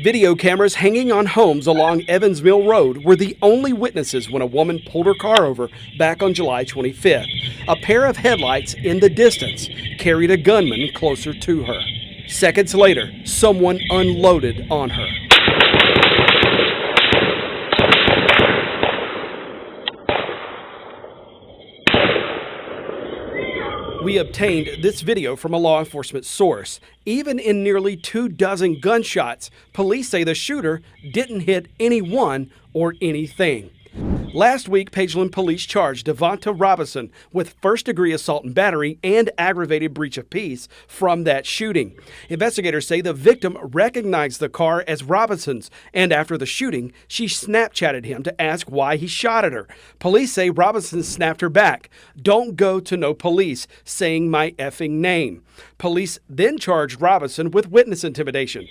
Video cameras hanging on homes along Evans Mill Road were the only witnesses when a woman pulled her car over back on July 25th. A pair of headlights in the distance carried a gunman closer to her. Seconds later, someone unloaded on her. We obtained this video from a law enforcement source. Even in nearly 24 gunshots, police say the shooter didn't hit anyone or anything. Last week, Pageland police charged Devonta Robinson with first-degree assault and battery and aggravated breach of peace from that shooting. Investigators say the victim recognized the car as Robinson's, and after the shooting, she Snapchatted him to ask why he shot at her. Police say Robinson snapped her back, "Don't go to no police saying my effing name." Police then charged Robinson with witness intimidation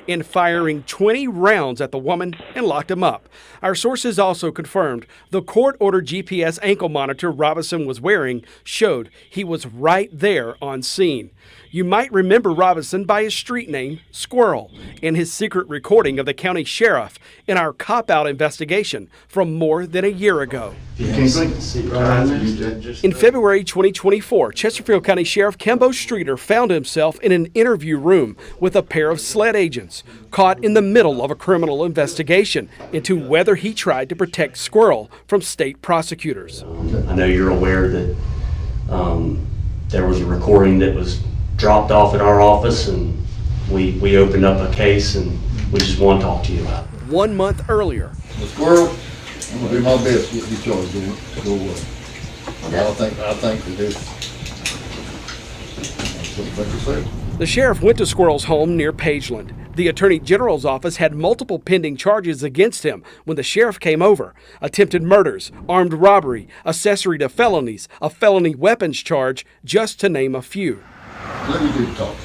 in firing 20 rounds at the woman and locked him up. Our sources also confirmed the court-ordered GPS ankle monitor Robinson was wearing showed he was right there on scene. You might remember Robinson by his street name, Squirrel, and his secret recording of the county sheriff in our cop-out investigation from more than a year ago. In February 2024, Chesterfield County Sheriff Cambo Streater found himself in an interview room with a pair of SLED agents, caught in the middle of a criminal investigation into whether he tried to protect Squirrel from state prosecutors. I know you're aware that there was a recording that was dropped off at our office, and we opened up a case, and we just want to talk to you about it. 1 month earlier, The Squirrel, I'm gonna do my best to get these charges go away. I think that this. the sheriff went to Squirrel's home near Pageland. The Attorney General's office had multiple pending charges against him when the sheriff came over: attempted murders, armed robbery, accessory to felonies, a felony weapons charge, just to name a few. Let me do the talking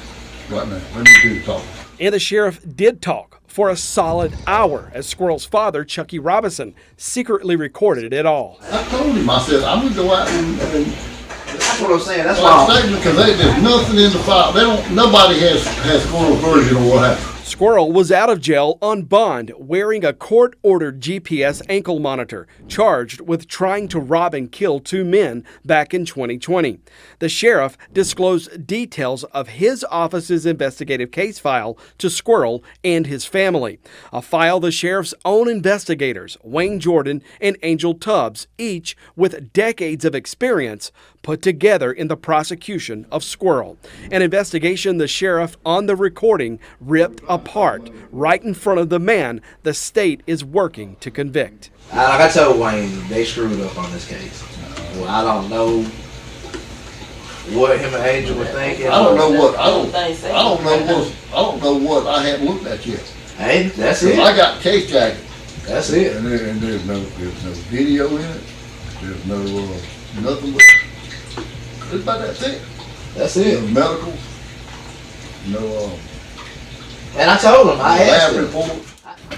right now. Let me do the talking. And the sheriff did talk for a solid hour as Squirrel's father, Chucky Robinson, secretly recorded it all. I told him, I said, I'm gonna go out and that's what I'm saying. That's why. Because there's nothing in the file. Nobody has Squirrel's version of what happened. Squirrel was out of jail on bond wearing a court-ordered GPS ankle monitor, charged with trying to rob and kill 2 men back in 2020. The sheriff disclosed details of his office's investigative case file to Squirrel and his family, a file the sheriff's own investigators, Wayne Jordan and Angel Tubbs, each with decades of experience, put together in the prosecution of Squirrel. An investigation the sheriff on the recording ripped apart right in front of the man the state is working to convict. Like I told Wayne, they screwed up on this case. Well, I don't know what him and Angel were thinking. I don't know what I haven't looked at yet. Hey, that's it. I got the case jacket. That's it. And there's no video in it. There's no nothing but. It's about that's it. That's it. No medical. No. And I told him, I asked him.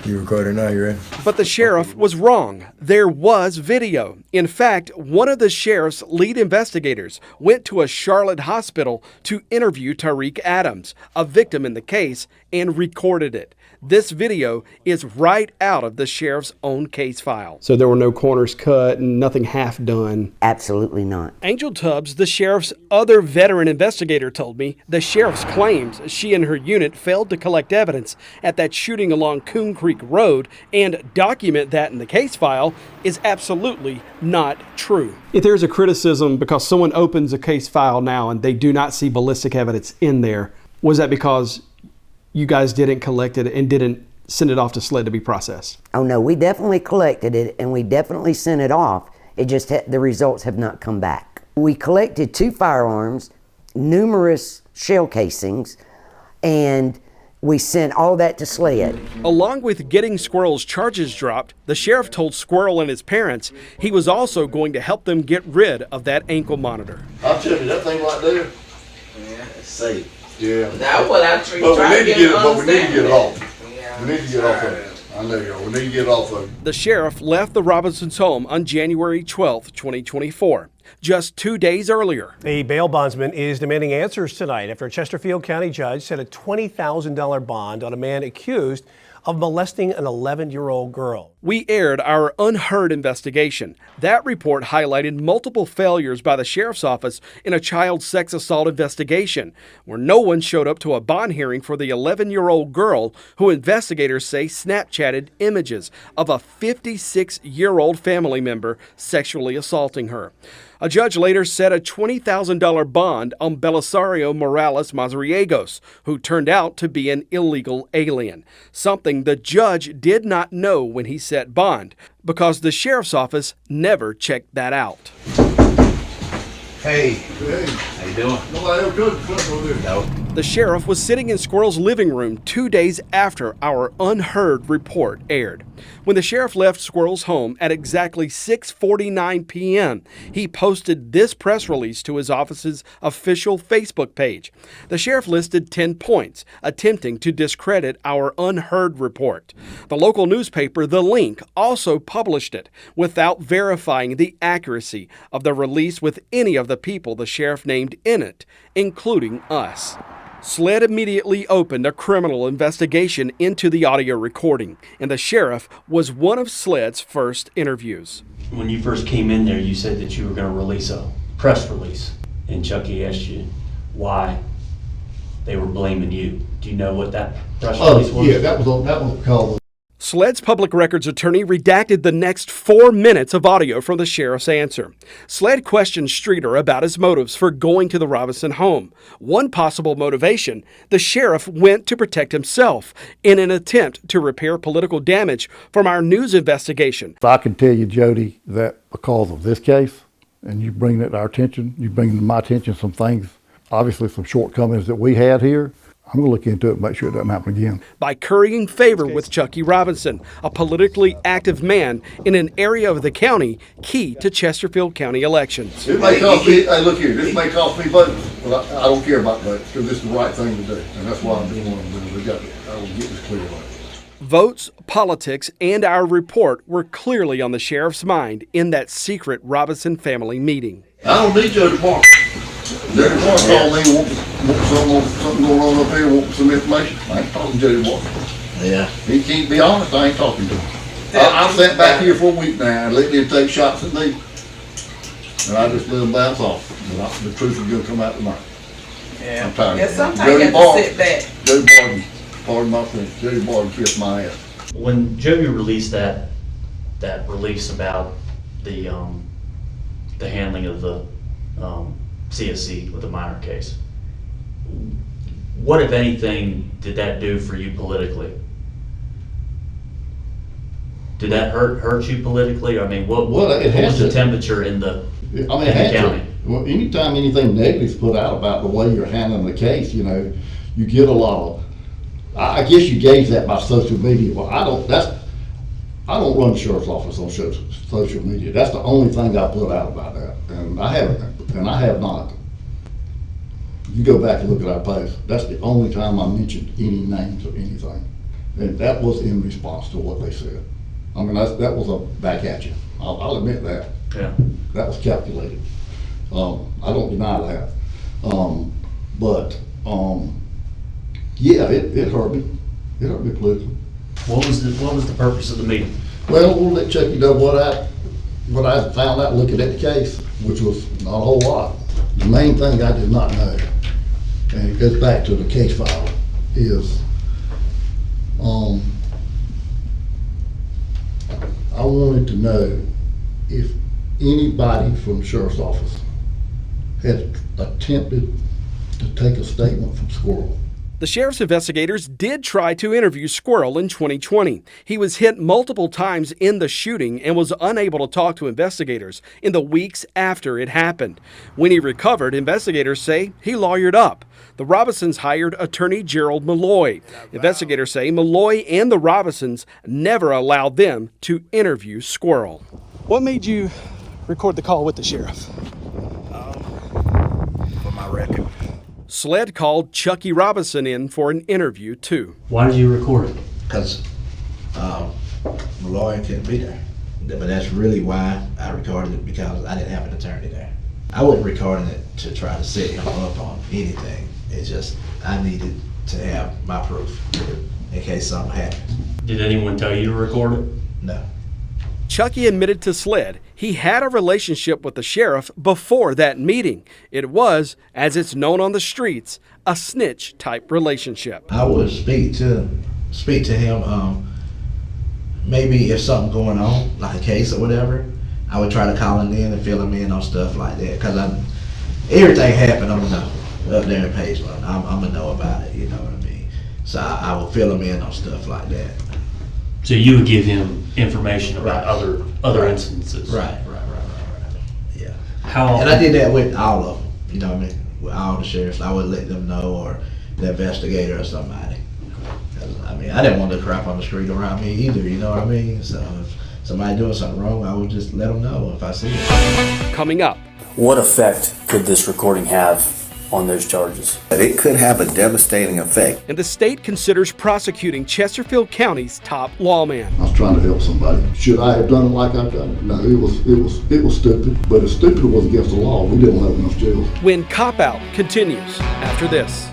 You recording now, you ready? But the sheriff was wrong. There was video. In fact, one of the sheriff's lead investigators went to a Charlotte hospital to interview Tariq Adams, a victim in the case, and recorded it. This video is right out of the sheriff's own case file. So there were no corners cut and nothing half done? Absolutely not. Angel Tubbs, the sheriff's other veteran investigator, told me the sheriff's claims she and her unit failed to collect evidence at that shooting along Coon Creek Road and document that in the case file is absolutely not true. If there's a criticism because someone opens a case file now and they do not see ballistic evidence in there, was that because you guys didn't collect it and didn't send it off to SLED to be processed? Oh no, we definitely collected it and we definitely sent it off. It just the results have not come back. We collected 2 firearms, numerous shell casings, and we sent all that to SLED. Along with getting Squirrel's charges dropped, the sheriff told Squirrel and his parents he was also going to help them get rid of that ankle monitor. I'll tell you, that thing right there. Yeah, it's safe. Yeah. That's what I treat. But we need to get it off. Yeah. We need to get off of it. I I know y'all, we need to get off of it. The sheriff left the Robinsons' home on January 12, 2024, just 2 days earlier. A bail bondsman is demanding answers tonight after a Chesterfield County judge set a $20,000 bond on a man accused of molesting an 11-year-old girl. We aired our Unheard investigation. That report highlighted multiple failures by the sheriff's office in a child sex assault investigation, where no one showed up to a bond hearing for the 11-year-old girl who investigators say Snapchatted images of a 56-year-old family member sexually assaulting her. A judge later set a $20,000 bond on Belisario Morales Mazariegos, who turned out to be an illegal alien, something the judge did not know when he set bond, because the sheriff's office never checked that out. Hey, Hey, how you doing? nobody ever could flip over there. No. The sheriff was sitting in Squirrel's living room 2 days after our Unheard report aired. When the sheriff left Squirrel's home at exactly 6:49 p.m., he posted this press release to his office's official Facebook page. The sheriff listed 10 points, attempting to discredit our Unheard report. The local newspaper, The Link, also published it without verifying the accuracy of the release with any of the people the sheriff named in it, including us. SLED immediately opened a criminal investigation into the audio recording, and the sheriff was one of SLED's first interviews. When you first came in there, you said that you were gonna release a press release, and Chucky asked you why they were blaming you. Do you know what that press release was? Yeah, that was called. SLED's public records attorney redacted the next 4 minutes of audio from the sheriff's answer. SLED questioned Streater about his motives for going to the Robinson home. One possible motivation, the sheriff went to protect himself in an attempt to repair political damage from our news investigation. I can tell you, Jody, that because of this case, and you bring it to our attention, you bring to my attention some things, obviously some shortcomings that we had here, I'm gonna look into it and make sure it doesn't happen again. By currying favor with Chucky Robinson, a politically active man in an area of the county key to Chesterfield County elections. It may cost me, hey, look here, this may cost me votes, but I don't care about votes, because this is the right thing to do, and that's why I'm doing what I'm doing. I will get this clear on it. Votes, politics, and our report were clearly on the sheriff's mind in that secret Robinson family meeting. I don't need Jody Barr. Jody Barr called me, want something going on up here, want some information. I ain't talking to Jody Barr. Yeah. He can't be honest, I ain't talking to him. I sat back here for a week now and let them take shots at me. And I just let them bounce off. The truth is gonna come out tonight. Yeah. I'm tired. Yeah, sometimes Jody you have Barr- to sit back. Jody Barr, pardon my French, Jody Barr kissed my ass. When Jody released that release about the handling of the CSC with the minor case, what, if anything, did that do for you politically? Did that hurt you politically? I mean, what it has was the to. temperature in the I mean, it had county? to. Well, anytime anything negative is put out about the way you're handling the case, you know, you get a lot of, I guess you gauge that by social media. Well, I don't run the sheriff's office on social media. That's the only thing I put out about that. And I have not. You go back and look at our post. That's the only time I mentioned any names or anything. And that was in response to what they said. I mean, that was a back at you. I'll admit that. Yeah. That was calculated. I don't deny that. Yeah, it hurt me. It hurt me politically. What was the purpose of the meeting? Well, we'll let Chucky know what I found out looking at the case, which was not a whole lot. The main thing I did not know, and it goes back to the case file, is I wanted to know if anybody from the sheriff's office had attempted to take a statement from Squirrel. The sheriff's investigators did try to interview Squirrel in 2020. He was hit multiple times in the shooting and was unable to talk to investigators in the weeks after it happened. When he recovered, investigators say he lawyered up. The Robinsons hired attorney Gerald Malloy. Investigators say Malloy and the Robinsons never allowed them to interview Squirrel. What made you record the call with the sheriff? For my record. SLED called Chucky Robinson in for an interview, too. Why did you record it? Because my lawyer couldn't be there. But that's really why I recorded it, because I didn't have an attorney there. I wasn't recording it to try to set him up on anything. It's just I needed to have my proof in case something happened. Did anyone tell you to record it? No. Chucky admitted to SLED he had a relationship with the sheriff before that meeting. It was, as it's known on the streets, a snitch-type relationship. I would speak to him. Maybe if something going on, like a case or whatever, I would try to call him in and fill him in on stuff like that. Because everything happened, I'm gonna know up there in Pageland. I'm gonna know about it. You know what I mean? So I would fill him in on stuff like that. So you would give him information about Right. other instances. Right. Yeah. How? And I did that with all of them. You know what I mean? With all the sheriffs, I would let them know, or the investigator or somebody. 'Cause, I mean, I didn't want the crap on the street around me either. You know what I mean? So if somebody doing something wrong, I would just let them know if I see it. Coming up, What effect could this recording have on those charges? It could have a devastating effect. and the state considers prosecuting Chesterfield County's top lawman. I was trying to help somebody. Should I have done it like I've done it? No, it was stupid. But as stupid it was against the law, we didn't let enough jail. When Cop Out continues after this.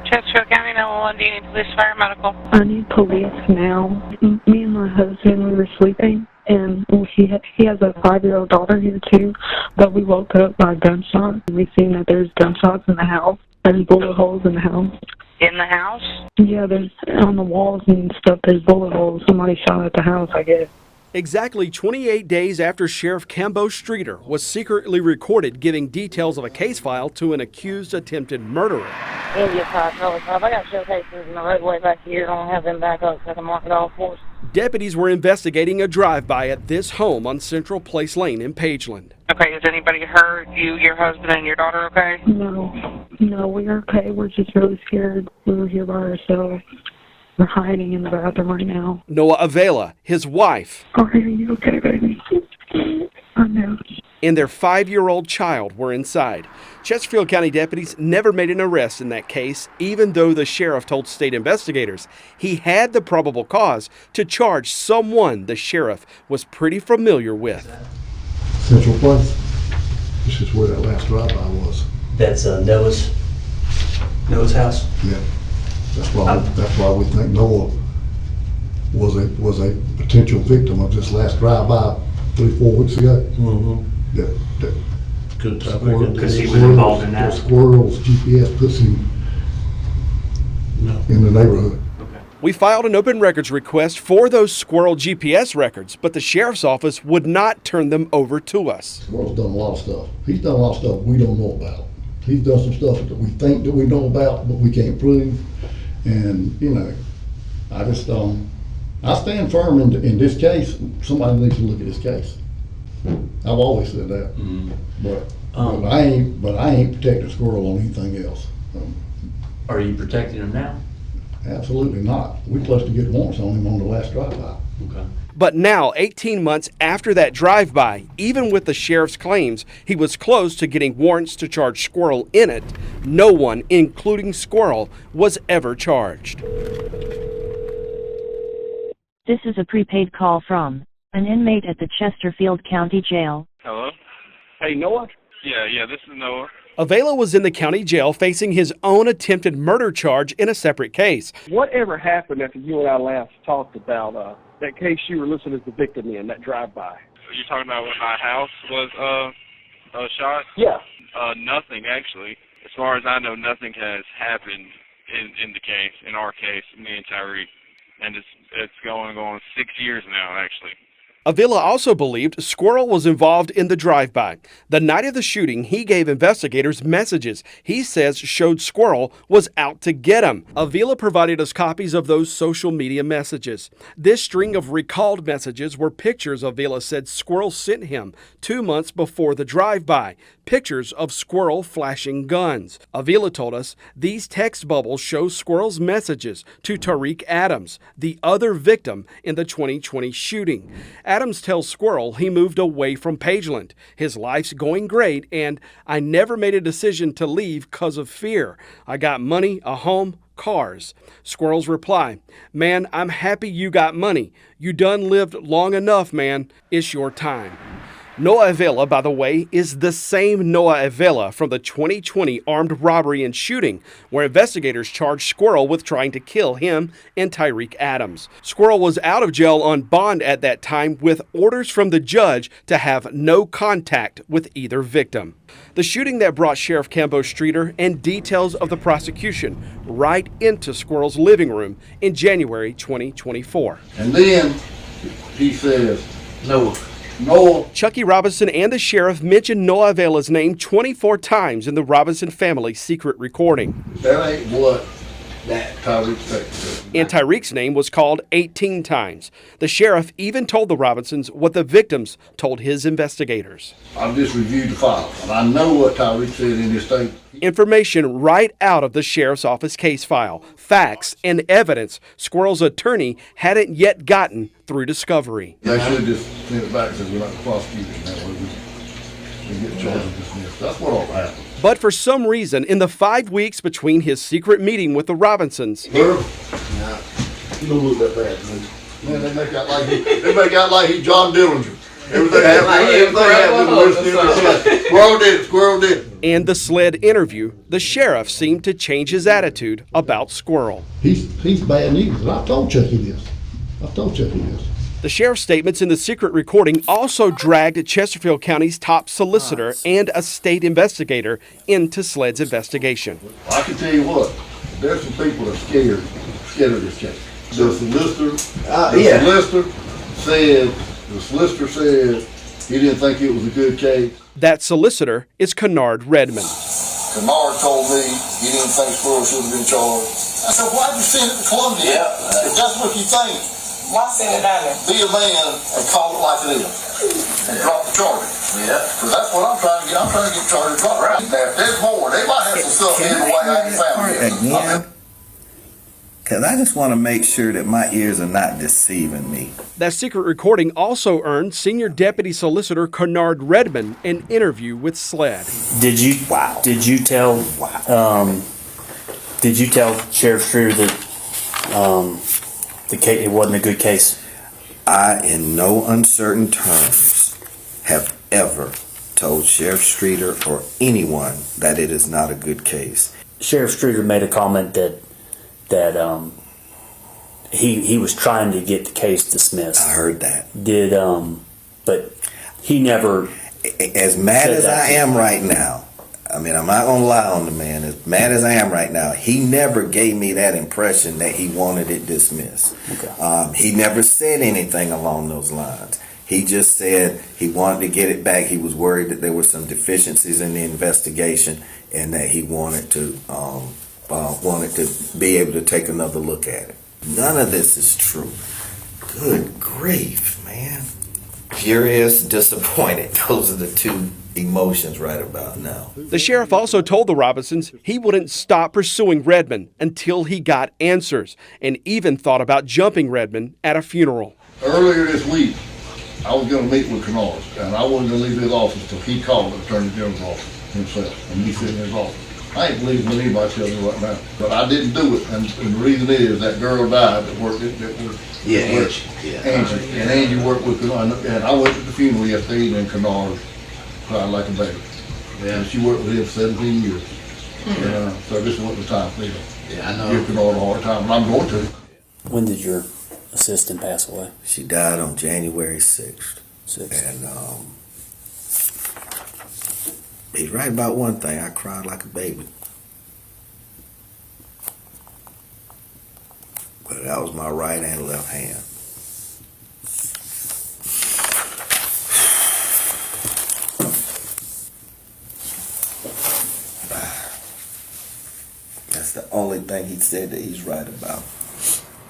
Chesterfield County 911, do you need police, fire, medical? I need police now. Me and my husband, we were sleeping, and he has a 5-year-old daughter here too, but we woke up by gunshots. We've seen that there's gunshots in the house. There's bullet holes in the house. In the house? Yeah, there's on the walls and stuff, there's bullet holes. Somebody shot at the house, I guess. Exactly 28 days after Sheriff Cambo Streater was secretly recorded giving details of a case file to an accused attempted murderer. India 5, I got showcases in the roadway back here. I don't have them back up so I can mark it all for us. Deputies were investigating a drive-by at this home on Central Place Lane in Pageland. Okay, has anybody hurt you, your husband, and your daughter okay? No, we're okay. We're just really scared. We were here by ourselves. We're hiding in the bathroom right now. Noah Avila, his wife, Are you okay, baby? I know. and their 5-year-old child were inside. Chesterfield County deputies never made an arrest in that case, even though the sheriff told state investigators he had the probable cause to charge someone the sheriff was pretty familiar with. Central Place. This is where that last drive-by was. That's Noah's house. Yeah. That's why we think Noah was a potential victim of this last drive-by 3-4 weeks ago. Mm-hmm. That Good time. Because he was involved in that. Squirrel's GPS puts him in the neighborhood. We filed an open records request for those Squirrel GPS records, but the sheriff's office would not turn them over to us. Squirrel's done a lot of stuff. He's done a lot of stuff we don't know about. He's done some stuff that we think that we know about, but we can't prove. And, you know, I just, I stand firm in this case. Somebody needs to look at this case. I've always said that. Mm-hmm. But I ain't protecting Squirrel on anything else. Are you protecting him now? Absolutely not. We supposed to get warrants on him on the last drive-by. Okay. But now, 18 months after that drive-by, even with the sheriff's claims he was close to getting warrants to charge Squirrel in it, no one, including Squirrel, was ever charged. This is a prepaid call from an inmate at the Chesterfield County Jail. Hello? Hey, Noah? Yeah, this is Noah. Avila was in the county jail facing his own attempted murder charge in a separate case. Whatever happened after you and I last talked about that case you were listed as the victim in, that drive-by? You're talking about when my house was shot? Yeah. Nothing, actually. As far as I know, nothing has happened in the case, in our case, me and Tyree. And it's going on 6 years now, actually. Avila also believed Squirrel was involved in the drive-by. The night of the shooting, he gave investigators messages he says showed Squirrel was out to get him. Avila provided us copies of those social media messages. This string of recalled messages were pictures Avila said Squirrel sent him 2 months before the drive-by. Pictures of Squirrel flashing guns. Avila told us these text bubbles show Squirrel's messages to Tariq Adams, the other victim in the 2020 shooting. Adams tells Squirrel he moved away from Pageland. His life's going great, and I never made a decision to leave because of fear. I got money, a home, cars. Squirrel's reply, "Man, I'm happy you got money. You done lived long enough, man. It's your time." Noah Avila, by the way, is the same Noah Avila from the 2020 armed robbery and shooting, where investigators charged Squirrel with trying to kill him and Tyreek Adams. Squirrel was out of jail on bond at that time with orders from the judge to have no contact with either victim. The shooting that brought Sheriff Cambo Streater and details of the prosecution right into Squirrel's living room in January 2024. And then he says, No. Chucky Robinson and the sheriff mentioned Noah Avila's name 24 times in the Robinson family secret recording. That ain't what that Tyreek said. And Tyreek's name was called 18 times. The sheriff even told the Robinsons what the victims told his investigators. I've just reviewed the file, and I know what Tyreek said in his statement. Information right out of the sheriff's office case file, facts and evidence Squirrel's attorney hadn't yet gotten through discovery. They should just send it back and say we're not prosecuting that way. We get charged and dismissed. That's what ought to happen. But for some reason, in the 5 weeks between his secret meeting with the Robinsons, You don't look that bad, man. Man, they make out like he John Dillinger. Everything happened. Squirrel did it. and the SLED interview, the sheriff seemed to change his attitude about Squirrel. He's bad news, and I told Chucky this. The sheriff's statements in the secret recording also dragged Chesterfield County's top solicitor and a state investigator into SLED's investigation. I can tell you what, there's some people that are scared of this case. The solicitor said he didn't think it was a good case. That solicitor is Kennard Redmond. Kennard told me he didn't think Squirrel should have been charged. I said, why'd you send it to Columbia? If that's what you think, Why send it down there? be a man and call it like it is. And drop the charges. Because that's what I'm trying to get. I'm trying to get charges dropped. Now, if there's more, they might have some stuff in the way I ain't found yet. Again? Because I just want to make sure that my ears are not deceiving me. That secret recording also earned Senior Deputy Solicitor Kennard Redmond an interview with SLED. Did you tell Sheriff Streater that the case, it wasn't a good case? I, in no uncertain terms, have ever told Sheriff Streater or anyone that it is not a good case. Sheriff Streater made a comment that he was trying to get the case dismissed. I heard that. But he never. As mad as I am right now, I mean, I'm not gonna lie on the man. As mad as I am right now, he never gave me that impression that he wanted it dismissed. Okay. He never said anything along those lines. He just said he wanted to get it back. He was worried that there were some deficiencies in the investigation, and that he wanted to be able to take another look at it. None of this is true. Good grief, man. Furious, disappointed. Those are the two emotions right about now. The sheriff also told the Robinsons he wouldn't stop pursuing Redmond until he got answers, and even thought about jumping Redmond at a funeral. Earlier this week, I was going to meet with Kennard, and I wasn't going to leave his office until he called the Attorney General's office himself, and me sitting in his office. I ain't believing what anybody tells me right now, but I didn't do it, and the reason is that girl died that worked Angie. And Angie worked with Kennard, and I went to the funeral yesterday evening, and Kennard cried like a baby. And she worked with him for 17 years. So this wasn't the time for me to give Kennard a hard time, and I'm going to. When did your assistant pass away? She died on January 6th. And he's right about one thing. I cried like a baby. But that was my right and left hand. That's the only thing he said that he's right about.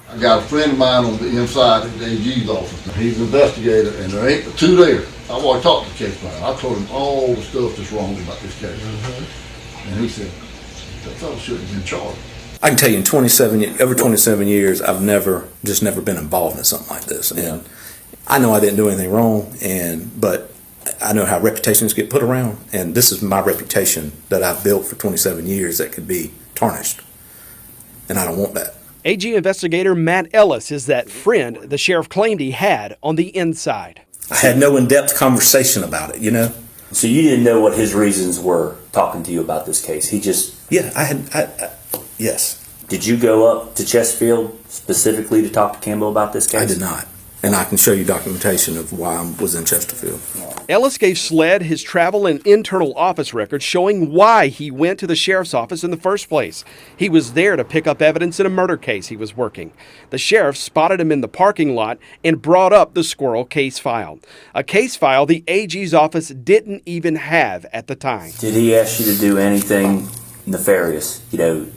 I got a friend of mine on the inside at the AG's office. He's an investigator, and there ain't but two there. I've already talked to the case man. I told him all the stuff that's wrong about this case. And he said, that fellow shouldn't have been charged. I can tell you in 27 years, I've never been involved in something like this. And I know I didn't do anything wrong, but I know how reputations get put around, and this is my reputation that I've built for 27 years that could be tarnished. and I don't want that. AG investigator Matt Ellis is that friend the sheriff claimed he had on the inside. I had no in-depth conversation about it, you know. So you didn't know what his reasons were talking to you about this case? He just... Yeah, yes. Did you go up to Chesterfield specifically to talk to Cambo about this case? I did not. And I can show you documentation of why I was in Chesterfield. Ellis gave SLED his travel and internal office records showing why he went to the sheriff's office in the first place. He was there to pick up evidence in a murder case he was working. The sheriff spotted him in the parking lot and brought up the Squirrel case file. A case file the AG's office didn't even have at the time. Did he ask you to do anything nefarious, to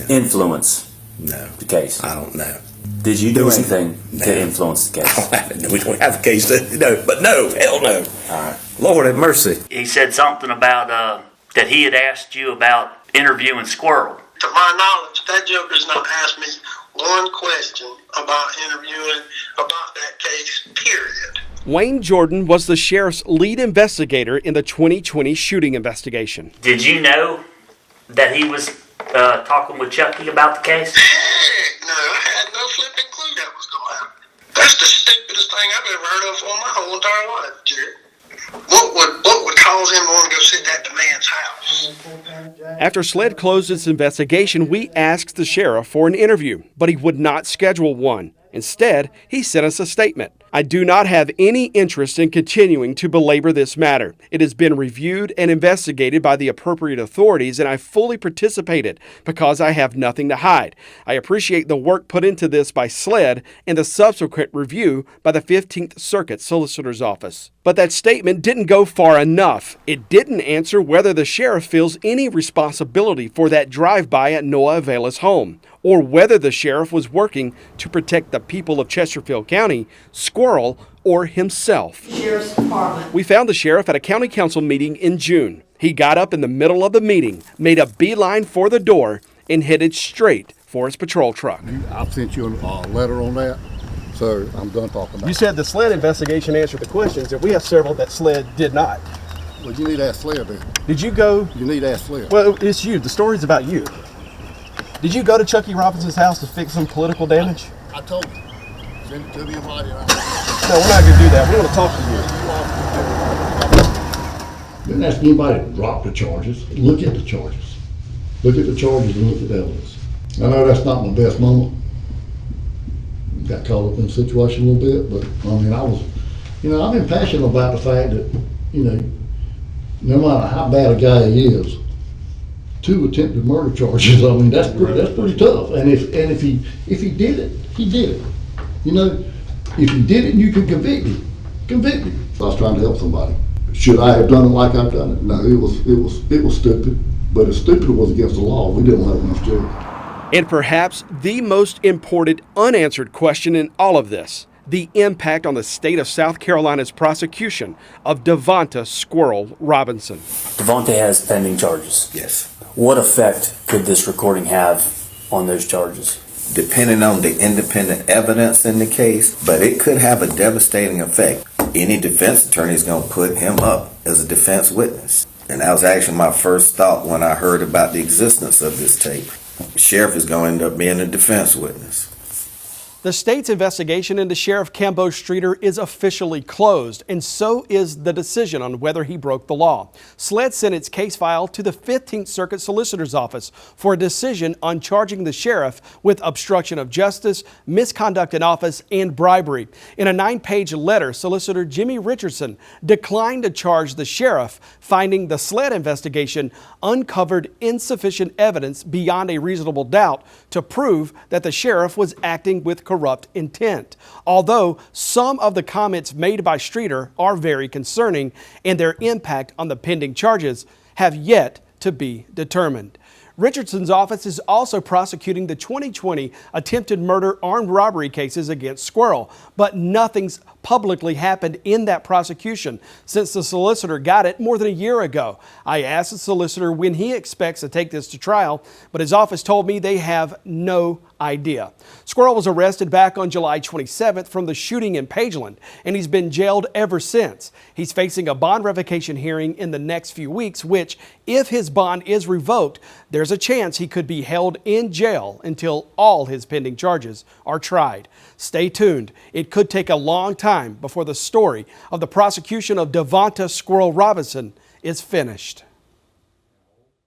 influence the case? I don't know. Did you do anything to influence the case? We don't have a case but no, hell no. All right. Lord have mercy. He said something about that he had asked you about interviewing Squirrel. To my knowledge, that joker's not asked me one question about interviewing about that case, period. Wayne Jordan was the sheriff's lead investigator in the 2020 shooting investigation. Did you know that he was talking with Chucky about the case? Heck no, I had no flipping clue that was going to happen. That's the stupidest thing I've ever heard of in my whole entire life, Jared. What would cause him to want to go sit at the man's house? After SLED closed its investigation, we asked the sheriff for an interview, but he would not schedule one. Instead, he sent us a statement. I do not have any interest in continuing to belabor this matter. It has been reviewed and investigated by the appropriate authorities, and I fully participated because I have nothing to hide. I appreciate the work put into this by SLED and the subsequent review by the 15th Circuit Solicitor's Office. But that statement didn't go far enough. It didn't answer whether the sheriff feels any responsibility for that drive-by at Noah Avela's home, or whether the sheriff was working to protect the people of Chesterfield County, Squirrel, or himself. Sheriff's Department. We found the sheriff at a county council meeting in June. He got up in the middle of the meeting, made a beeline for the door, and headed straight for his patrol truck. I've sent you a letter on that, so I'm done talking about it. You said the SLED investigation answered the questions, and we have several that SLED did not. Well, you need to ask SLED then. Did you go? You need to ask SLED. Well, it's you. The story's about you. Did you go to Chucky Robinson's house to fix some political damage? I told you. Send it to me in writing. No, we're not going to do that. We want to talk to you. Didn't ask anybody to drop the charges. Look at the charges. Look at the charges and look at the evidence. I know that's not my best moment. Got caught up in the situation a little bit, but I mean, I've been passionate about the fact that, no matter how bad a guy is, 2 attempted murder charges. I mean, that's pretty tough. And if he did it, he did it. If he did it, and you could convict him. I was trying to help somebody. Should I have done it like I've done it? No, it was stupid. But as stupid it was against the law, we didn't let him off jail. And perhaps the most important unanswered question in all of this, the impact on the state of South Carolina's prosecution of Devonta Squirrel Robinson. Devonta has pending charges. Yes. What effect could this recording have on those charges? Depending on the independent evidence in the case, but it could have a devastating effect. Any defense attorney is going to put him up as a defense witness. And that was actually my first thought when I heard about the existence of this tape. The sheriff is going to end up being a defense witness. The state's investigation into Sheriff Cambo Streater is officially closed, and so is the decision on whether he broke the law. SLED sent its case file to the 15th Circuit Solicitor's Office for a decision on charging the sheriff with obstruction of justice, misconduct in office, and bribery. In a 9-page letter, Solicitor Jimmy Richardson declined to charge the sheriff, finding the SLED investigation uncovered insufficient evidence beyond a reasonable doubt to prove that the sheriff was acting with corrupt intent. Although some of the comments made by Streater are very concerning and their impact on the pending charges have yet to be determined. Richardson's office is also prosecuting the 2020 attempted murder armed robbery cases against Squirrel, but nothing's publicly happened in that prosecution since the solicitor got it more than a year ago. I asked the solicitor when he expects to take this to trial, but his office told me they have no idea. Squirrel was arrested back on July 27th from the shooting in Pageland, and he's been jailed ever since. He's facing a bond revocation hearing in the next few weeks, which, if his bond is revoked, there's a chance he could be held in jail until all his pending charges are tried. Stay tuned. It could take a long time before the story of the prosecution of Devonta Squirrel Robinson is finished.